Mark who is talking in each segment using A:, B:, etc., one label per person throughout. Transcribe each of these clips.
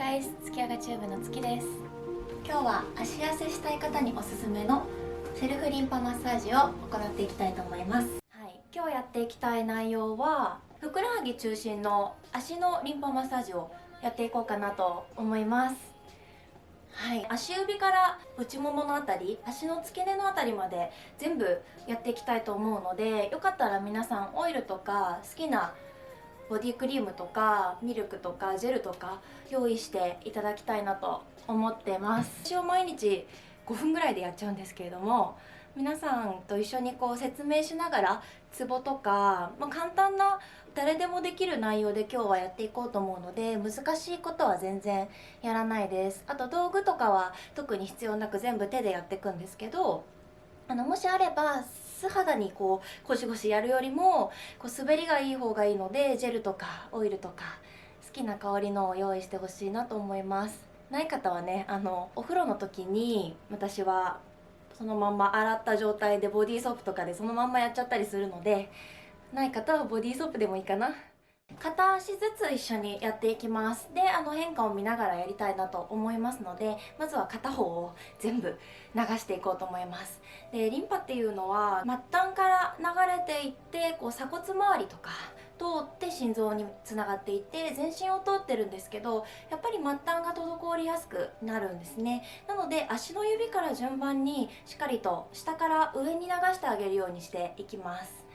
A: ガイス、月ヨガチューブの月です。今日は足痩せしたい方におすすめのセルフリンパマッサージを行っていきたいと思います。今日やっていきたい内容はふくらはぎ中心の足のリンパマッサージをやっていこうかなと思います。足指から内もものあたり、足の付け根のあたりまで全部やっていきたいと思うので、よかったら皆さんオイルとか好きなボディクリームとかミルクとかジェルとか用意していただきたいなと思ってます。私は毎日5分ぐらいでやっちゃうんですけれども、皆さんと一緒に説明しながらツボとか、簡単な誰でもできる内容で今日はやっていこうと思うので、難しいことは全然やらないです。あと道具とかは特に必要なく全部手でやっていくんですけど、もしあれば素肌にゴシゴシやるよりも滑りがいい方がいいので、ジェルとかオイルとか好きな香りのを用意してほしいなと思います。ない方はね、お風呂の時に私はそのまんま洗った状態でボディーソープとかでそのまんまやっちゃったりするので、ない方はボディーソープでもいいかな。片足ずつ一緒にやっていきます。で、変化を見ながらやりたいなと思いますので、まずは片方を全部流していこうと思います。で、リンパっていうのは末端から流れていって鎖骨周りとか通って心臓につながっていて全身を通ってるんですけど、やっぱり末端が滞りやすくなるんですね。なので足の指から順番にしっかりと下から上に流してあげるようにしていきます。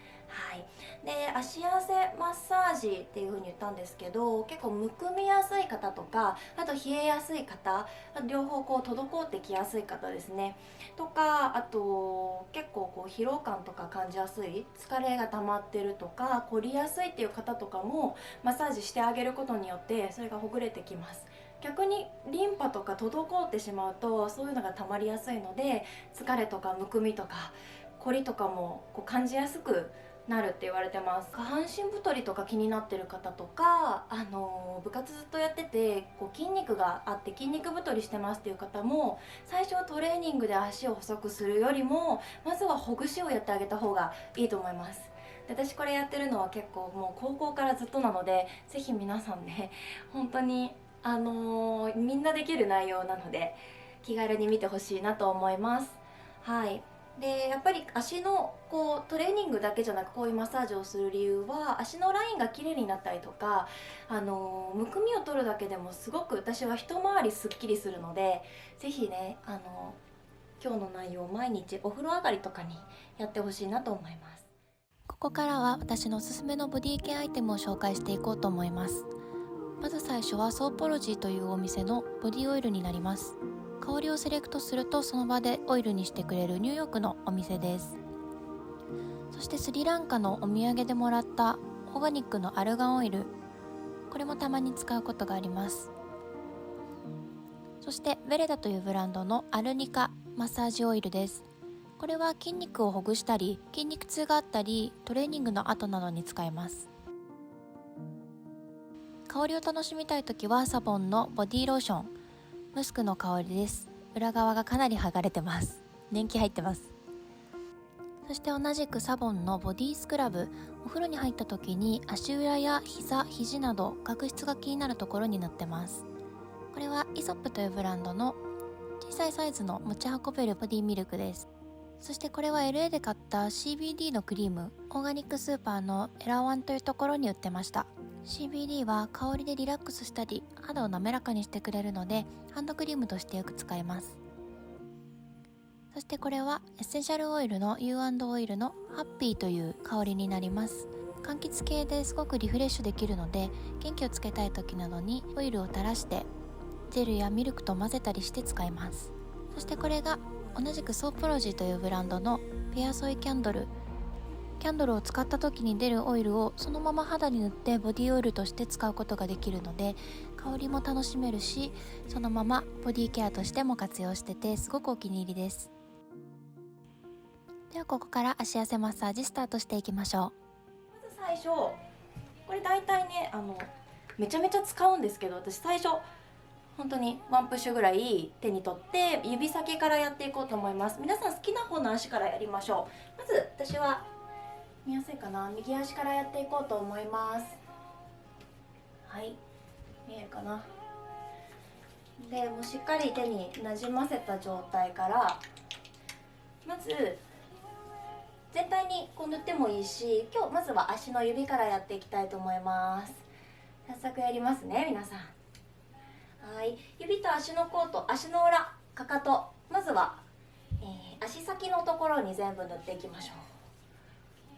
A: で、足痩せマッサージっていう風に言ったんですけど、結構むくみやすい方とか、あと冷えやすい方、両方滞ってきやすい方ですねとか、あと結構疲労感とか感じやすい、疲れが溜まってるとか凝りやすいっていう方とかもマッサージしてあげることによってそれがほぐれてきます。逆にリンパとか滞ってしまうとそういうのが溜まりやすいので、疲れとかむくみとか凝りとかも感じやすくなるって言われてます。下半身太りとか気になってる方とか、部活ずっとやってて筋肉があって筋肉太りしてますっていう方も、最初はトレーニングで足を細くするよりもまずはほぐしをやってあげた方がいいと思います。で、私これやってるのは結構もう高校からずっとなので、ぜひ皆さんね、本当にみんなできる内容なので気軽に見てほしいなと思います。で、やっぱり足のトレーニングだけじゃなくこういうマッサージをする理由は、足のラインが綺麗になったりとか、むくみを取るだけでもすごく私は一回りすっきりするので、ぜひね、今日の内容を毎日お風呂上がりとかにやってほしいなと思います。ここからは私のおすすめのボディケアアイテムを紹介していこうと思います。まず最初はソーポロジーというお店のボディオイルになります。香りをセレクトするとその場でオイルにしてくれるニューヨークのお店です。そしてスリランカのお土産でもらったオーガニックのアルガンオイル、これもたまに使うことがあります。そしてベレダというブランドのアルニカマッサージオイルです。これは筋肉をほぐしたり筋肉痛があったりトレーニングの後などに使えます。香りを楽しみたいときはサボンのボディローション、ムスクの香りです。裏側がかなり剥がれてます。年季入ってます。そして同じくサボンのボディスクラブ、お風呂に入った時に足裏や膝、肘など角質が気になるところに塗ってます。これはイソップというブランドの小さいサイズの持ち運べるボディミルクです。そしてこれは LA で買った CBD のクリーム、オーガニックスーパーのエラワンというところに売ってました。CBD は香りでリラックスしたり肌を滑らかにしてくれるので、ハンドクリームとしてよく使えます。そしてこれはエッセンシャルオイルの U&オイルのハッピーという香りになります。柑橘系ですごくリフレッシュできるので、元気をつけたい時などにオイルを垂らしてジェルやミルクと混ぜたりして使います。そしてこれが同じくソープロジーというブランドのペアソイキャンドル、キャンドルを使った時に出るオイルをそのまま肌に塗ってボディオイルとして使うことができるので、香りも楽しめるし、そのままボディケアとしても活用しててすごくお気に入りです。ではここから足痩せマッサージスタートしていきましょう。まず最初、これ大体ね、めちゃめちゃ使うんですけど、私最初本当にワンプッシュぐらい手に取って指先からやっていこうと思います。皆さん好きな方の足からやりましょう。まず私は見やすいかな、右足からやっていこうと思います。見えるかな。でもうしっかり手になじませた状態から、まず全体にこう塗ってもいいし、今日まずは足の指からやっていきたいと思います。早速やりますね、皆さん。はい、指と足の甲と足の裏、かかと、まずは、足先のところに全部塗っていきましょ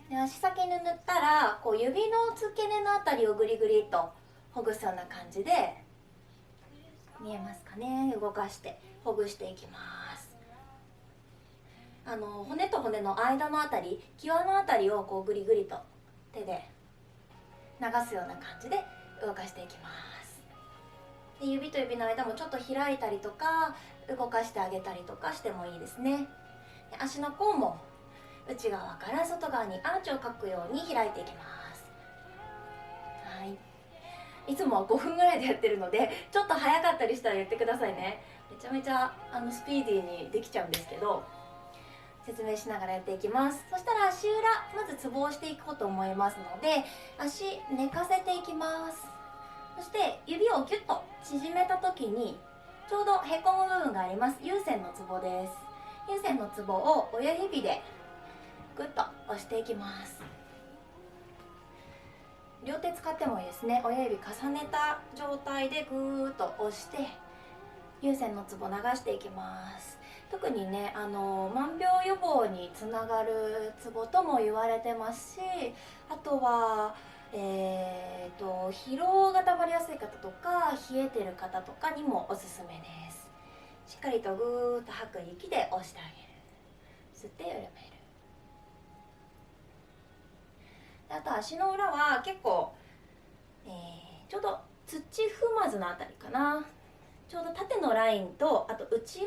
A: う。で、足先に塗ったらこう指の付け根のあたりをグリグリとほぐすような感じで、見えますかね、動かしてほぐしていきます。骨と骨の間のあたり、際のあたりをこうグリグリと手で流すような感じで動かしていきます。で、指と指の間もちょっと開いたりとか動かしてあげたりとかしてもいいですね。で、足の甲も内側から外側にアーチを描くように開いていきます。はい、いつもは5分ぐらいでやってるので、ちょっと早かったりしたら言ってくださいね。めちゃめちゃスピーディーにできちゃうんですけど、説明しながらやっていきます。そしたら足裏、まずツボをしていこうと思いますので、足寝かせていきます。そして指をギュッと縮めた時にちょうどへこむ部分があります。有線のツボです。有線のツボを親指でグッと押していきます。両手使ってもいいですね。親指重ねた状態でグーッと押して有線のツボ流していきます。特にね、万病予防につながるツボとも言われてますし、あとは疲労がたまりやすい方とか冷えてる方とかにもおすすめです。しっかりとグーッと吐く息で押してあげる。吸って緩める。あと足の裏は結構、ちょうど土踏まずのあたりかな、ちょうど縦のラインと、あと内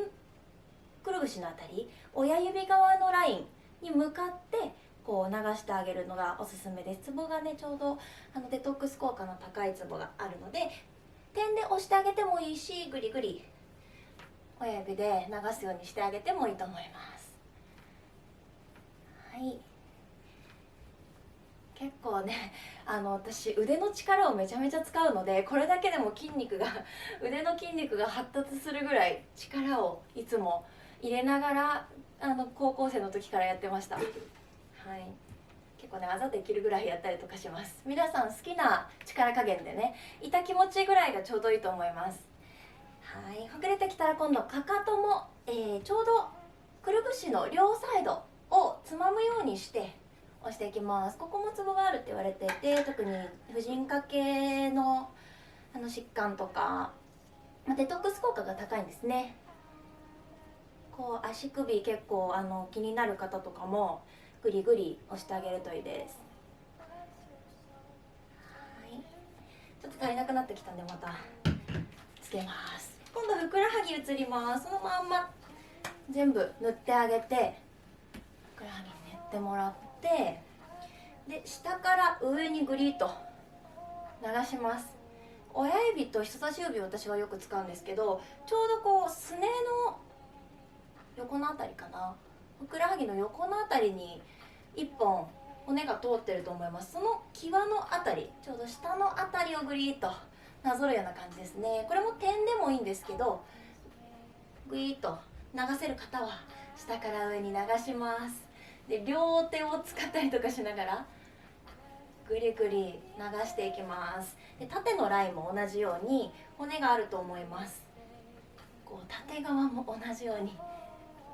A: くるぶしのあたり、親指側のラインに向かってこう流してあげるのがおすすめです。ツボがね、ちょうどデトックス効果の高いツボがあるので、点で押してあげてもいいし、グリグリ親指で流すようにしてあげてもいいと思います。はい、結構ね、私腕の力をめちゃめちゃ使うので、これだけでも腕の筋肉が発達するぐらい力をいつも入れながら高校生の時からやってました。はい、結構ね、技できるぐらいやったりとかします。皆さん好きな力加減でね、痛気持ちいいぐらいがちょうどいいと思います。はい、ほぐれてきたら今度かかとも、ちょうどくるぶしの両サイドをつまむようにして押していきます。ここもツボがあるって言われていて、特に婦人科系の疾患とか、デトックス効果が高いんですね。こう足首結構気になる方とかもグリグリ押してあげるといいです。はい、ちょっと足りなくなってきたんでまたつけます。今度ふくらはぎ移ります。そのまんま全部塗ってあげて、ふくらはぎに塗ってもらって、で下から上にグリッと流します。親指と人差し指を私はよく使うんですけど、ちょうどこうすねの横のあたりかな、ふくらはぎの横のあたりに1本骨が通ってると思います。その際のあたり、ちょうど下のあたりをグリッとなぞるような感じですね。これも点でもいいんですけど、グイッと流せる方は下から上に流します。で両手を使ったりとかしながらぐりぐり流していきます。で縦のラインも同じように骨があると思います。こう縦側も同じように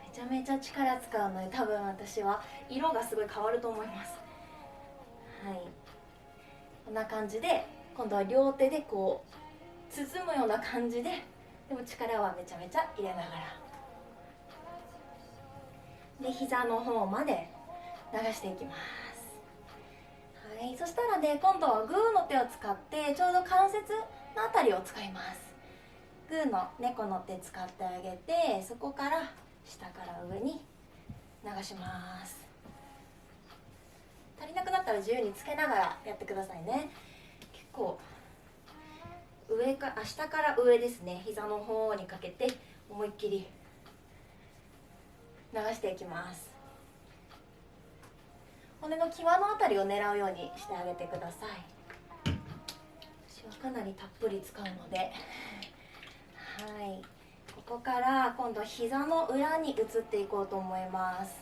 A: めちゃめちゃ力使うので、多分私は色がすごい変わると思います。はい、こんな感じで今度は両手でこう包むような感じで、でも力はめちゃめちゃ入れながら、で膝の方まで流していきます。はい、そしたらね、今度はグーの手を使ってちょうど関節のあたりを使います。グーの猫の手使ってあげて、そこから下から上に流します。足りなくなったら自由につけながらやってくださいね。結構下から上ですね、膝の方にかけて思いっきり流していきます。骨の際のあたりを狙うようにしてあげてください。私はかなりたっぷり使うので、ははい、ここから今度膝の裏に移っていこうと思います。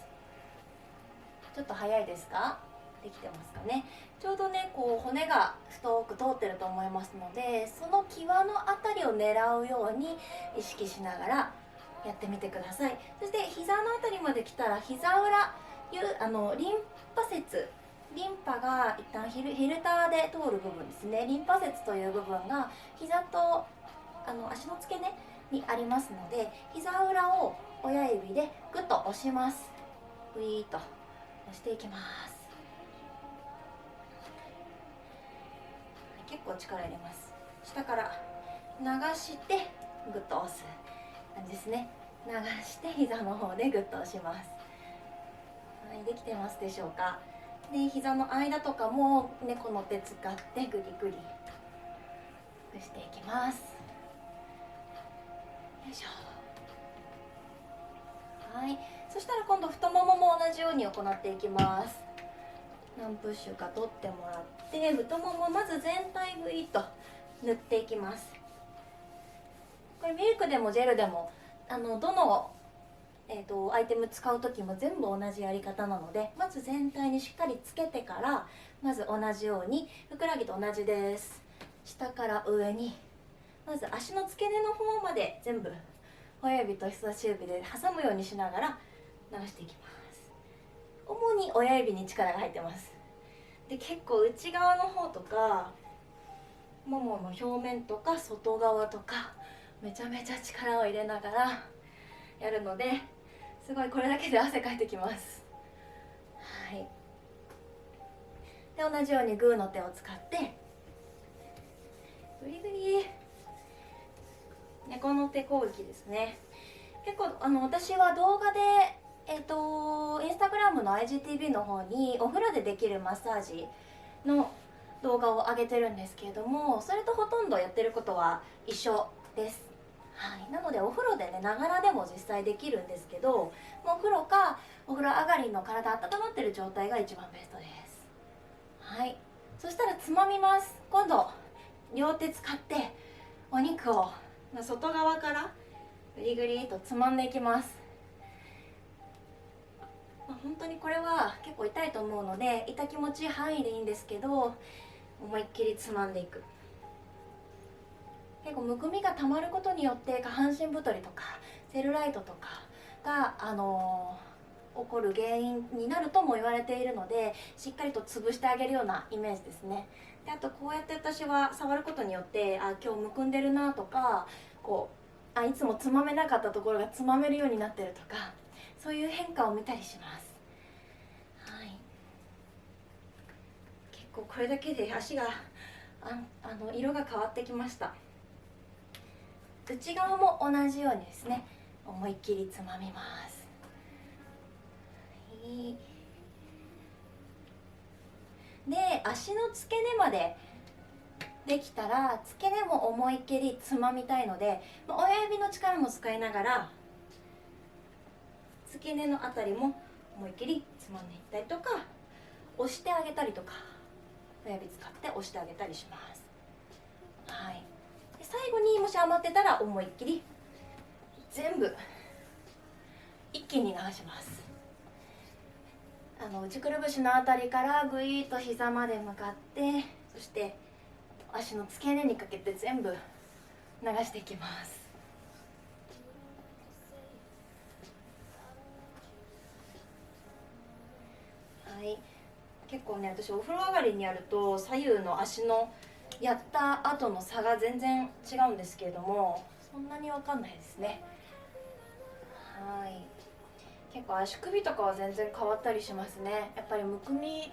A: ちょっと早いですか？できてますかね。ちょうどねこう骨が太く通ってると思いますので、その際のあたりを狙うように意識しながらやってみてください。そして膝のあたりまで来たら膝裏リンパ節、リンパが一旦フィルターで通る部分ですね。リンパ節という部分が膝と足の付け根にありますので、膝裏を親指でグッと押します。グイーッと押していきます。結構力入れます。下から流してグッと押す感じですね。流して膝の方でグッと押します。はい、できてますでしょうか。で膝の間とかも猫の手使ってグリグリほぐしていきます。よいしょ。はい、そしたら今度太ももも同じように行っていきます。何プッシュか取ってもらって、太ももまず全体グイッと塗っていきます。これミルクでもジェルでもどの、アイテム使う時も全部同じやり方なので、まず全体にしっかりつけてから、まず同じようにふくらはぎと同じです。下から上にまず足の付け根の方まで全部親指と人差し指で挟むようにしながら流していきます。主に親指に力が入ってます。で結構内側の方とかももの表面とか外側とかめちゃめちゃ力を入れながらやるので、すごいこれだけで汗かいてきます。はい、で同じようにグーの手を使ってグリグリ猫の手攻撃ですね。結構私は動画でインスタグラムの IGTV の方にお風呂でできるマッサージの動画を上げてるんですけれども、それとほとんどやってることは一緒です。はい、なのでお風呂でねながらでも実際できるんですけど、もうお風呂かお風呂上がりの体温まってる状態が一番ベストです。はい、そしたらつまみます。今度両手使ってお肉を外側からグリグリとつまんでいきます。本当にこれは結構痛いと思うので、痛気持ちいい範囲でいいんですけど、思いっきりつまんでいく。結構むくみがたまることによって下半身太りとかセルライトとかが起こる原因になるとも言われているので、しっかりと潰してあげるようなイメージですね。であとこうやって私は触ることによって、今日むくんでるなとか、いつもつまめなかったところがつまめるようになってるとか、そういう変化を見たりします。はい、結構これだけで足が色が変わってきました。内側も同じようにですね、思いっきりつまみます。はい、で足の付け根までできたら、付け根も思いっきりつまみたいので、親指の力も使いながら付け根のあたりも思いっきりつまんでいったりとか、押してあげたりとか、親指使って押してあげたりします。はい、で最後にもし余ってたら思いっきり全部一気に流します。内くるぶしのあたりからぐいーっと膝まで向かって、そして足の付け根にかけて全部流していきます。はい、結構ね私お風呂上がりにやると左右の足のやった後の差が全然違うんですけれども、そんなに分かんないですね。はい、結構足首とかは全然変わったりしますね。やっぱりむくみ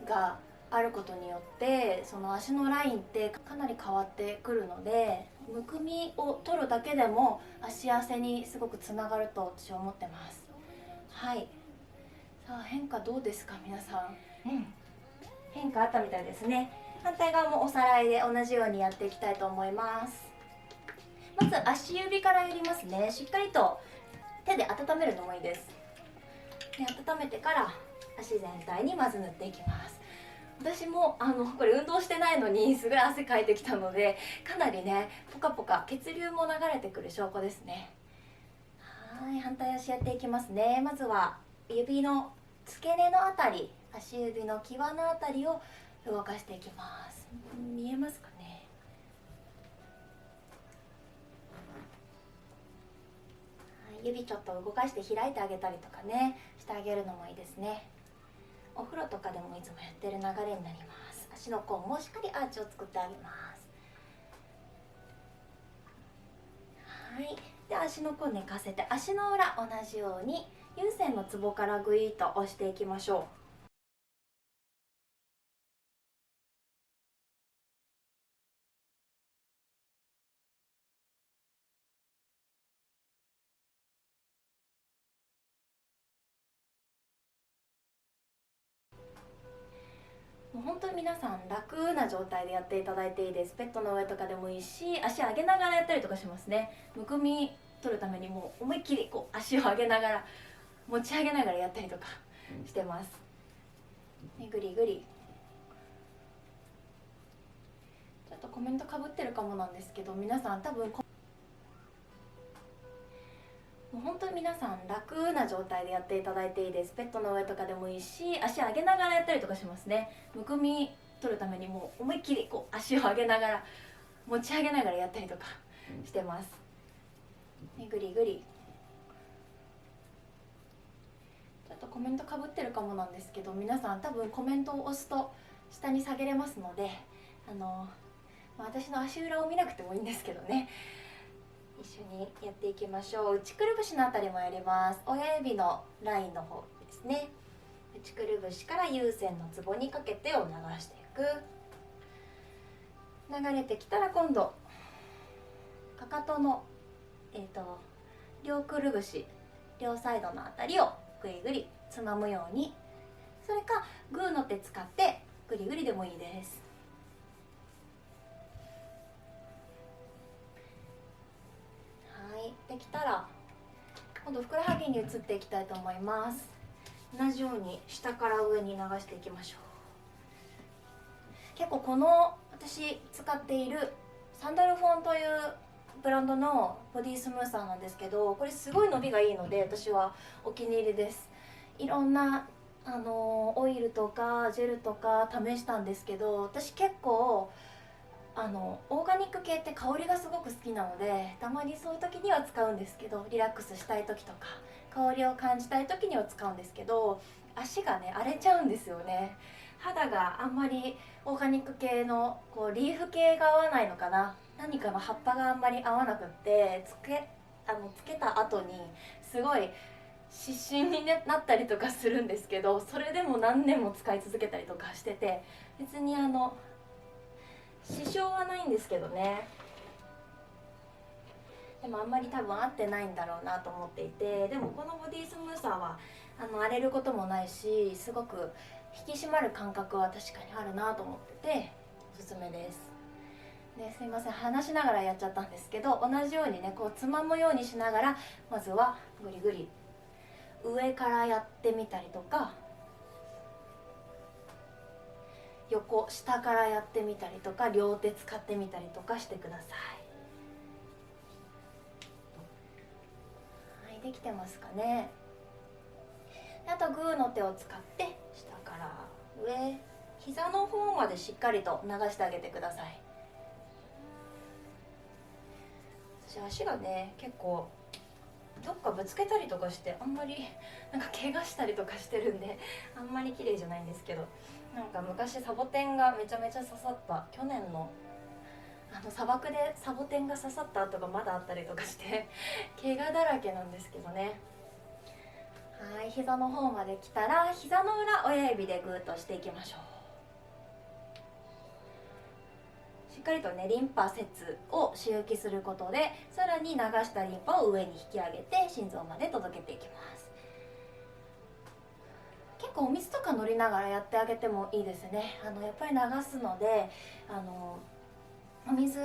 A: があることによってその足のラインってかなり変わってくるので、むくみを取るだけでも足痩せにすごくつながると私は思ってます。はい、さあ変化どうですか皆さん。変化あったみたいですね。反対側もおさらいで同じようにやっていきたいと思います。まず足指からやりますね。しっかりと手で温めるのもいいです。で温めてから足全体にまず塗っていきます。私もこれ運動してないのにすごい汗かいてきたので、かなりねポカポカ血流も流れてくる証拠ですね。はい、反対足やっていきますね。まずは指の付け根のあたり、足指の際のあたりを動かしていきます。見えますかね。はい、指ちょっと動かして開いてあげたりとかねしてあげるのもいいですね。お風呂とかでもいつもやってる流れになります。足の甲もしっかりアーチを作ってあげます。はい、で足の甲寝かせて、足の裏同じように有線のツボからグイッと押していきましょう。もう本当に皆さん楽な状態でやっていただいていいです。ベッドの上とかでもいいし、足上げながらやったりとかしますね。むくみ取るためにもう思いっきりこう足を上げながら持ち上げながらやったりとかしてます。ぐりぐり。ちょっとコメントかぶってるかもなんですけど、皆さん多分もう本当に皆さん楽な状態でやっていただいていいです。ベッドの上とかでもいいし、足上げながらやったりとかしますね。むくみ取るためにもう思いっきりこう足を上げながら持ち上げながらやったりとかしてます。ぐりぐり。ちょっとコメントかぶってるかもなんですけど、皆さん多分コメントを押すと下に下げれますので、私の足裏を見なくてもいいんですけどね、一緒にやっていきましょう。内くるぶしのあたりもやります。親指のラインの方ですね。内くるぶしから有線のツボにかけてを流していく。流れてきたら今度かかとの両くるぶし、両サイドのあたりをぐりぐりつまむように、それかグーの手使ってぐりぐりでもいいです。できたら今度ふくらはぎに移っていきたいと思います。同じように下から上に流していきましょう。結構この私使っているサンダルフォンというブランドのボディスムーサーなんですけど、これすごい伸びがいいので私はお気に入りです。いろんなオイルとかジェルとか試したんですけど、私結構オーガニック系って香りがすごく好きなので、たまにそういう時には使うんですけど、リラックスしたい時とか香りを感じたい時には使うんですけど、足がね荒れちゃうんですよね。肌があんまりオーガニック系のこうリーフ系が合わないのかな、何かの葉っぱがあんまり合わなくって、つけた後にすごい湿疹になったりとかするんですけど、それでも何年も使い続けたりとかしてて、別に支障はないんですけどね。でもあんまり多分合ってないんだろうなと思っていて、でもこのボディスムーサーは荒れることもないし、すごく引き締まる感覚は確かにあるなと思ってておすすめです。すいません、話しながらやっちゃったんですけど、同じようにねこうつまむようにしながら、まずはぐりぐり上からやってみたりとか、横下からやってみたりとか、両手使ってみたりとかしてください。はい、できてますかね。あとグーの手を使って下から上、膝の方までしっかりと流してあげてください。私足がね結構どっかぶつけたりとかして、あんまりなんか怪我したりとかしてるんであんまり綺麗じゃないんですけど、なんか昔サボテンがめちゃめちゃ刺さった、去年の砂漠でサボテンが刺さった跡がまだあったりとかして怪我だらけなんですけどね。はい、膝の方まで来たら膝の裏親指でグーッとしていきましょう。しっかりとねリンパ節を刺激することで、さらに流したリンパを上に引き上げて心臓まで届けていきます。結構お水とか乗りながらやってあげてもいいですね。やっぱり流すのでお水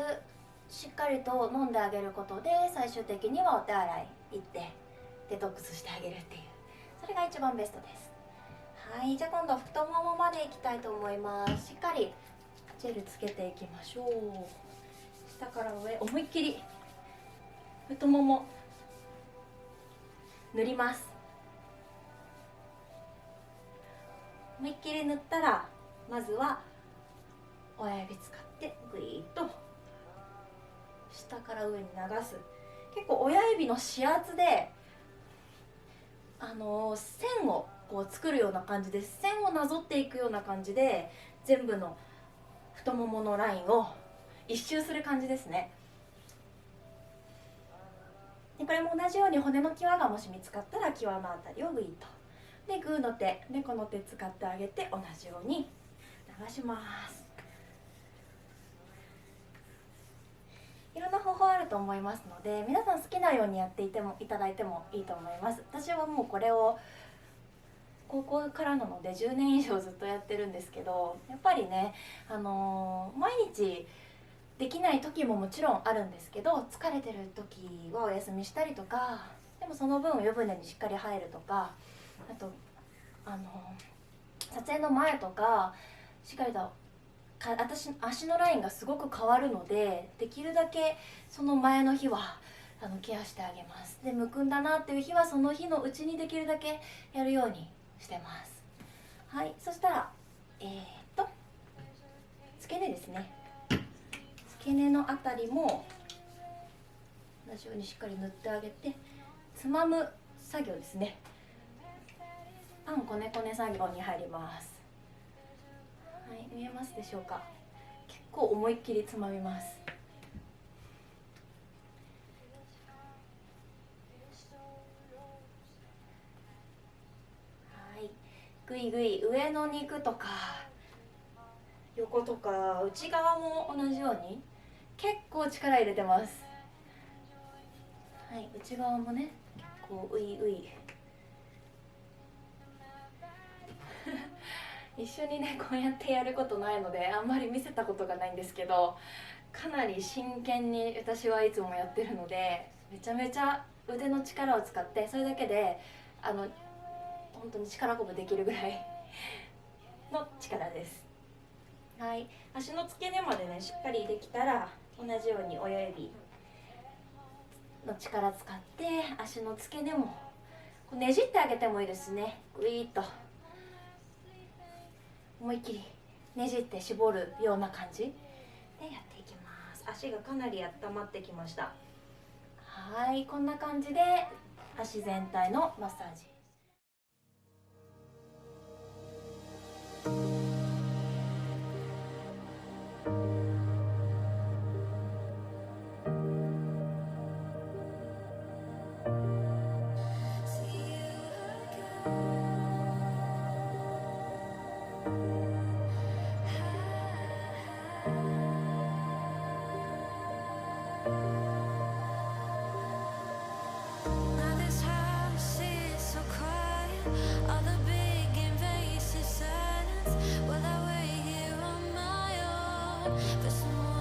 A: しっかりと飲んであげることで、最終的にはお手洗い行ってデトックスしてあげるっていう、それが一番ベストです。はい、じゃあ今度太ももまでいきたいと思います。しっかりジェルつけていきましょう。下から上、思いっきり太もも塗ります。思いっきり塗ったら、まずは親指使ってグイッと下から上に流す。結構親指の指圧で線をこう作るような感じです。線をなぞっていくような感じで全部の太もものラインを一周する感じですね。でこれも同じように骨の際がもし見つかったら際のあたりをグイッとでグーの手でこの手使ってあげて同じように流します。いろんな方法あると思いますので、皆さん好きなようにやっていただいてもいいと思います。私はもうこれを高校からなので10年以上ずっとやってるんですけど、やっぱりね、毎日できない時ももちろんあるんですけど、疲れてる時はお休みしたりとか、でもその分湯船にしっかり入るとか、あと撮影の前とかしっかりと私足のラインがすごく変わるので、できるだけその前の日はケアしてあげます。でむくんだなっていう日はその日のうちにできるだけやるようにしてます。はい、そしたら付け根ですね。付け根のあたりも同じようにしっかり塗ってあげて、つまむ作業ですね。パンこねこね作業に入ります。はい、見えますでしょうか。結構思いっきりつまみます。はい、ぐいぐい上の肉とか横とか内側も同じように結構力入れてます。はい、内側もね結構ういうい一緒にねこうやってやることないのであんまり見せたことがないんですけど、かなり真剣に私はいつもやってるので、めちゃめちゃ腕の力を使って、それだけで本当に力こぶできるぐらいの力です。はい、足の付け根までねしっかりできたら、同じように親指の力使って足の付け根もねじってあげてもいいですね。グイッと思いっきりねじって絞るような感じでやっていきます。足がかなり温まってきました。はい、こんな感じで足全体のマッサージ。
B: For some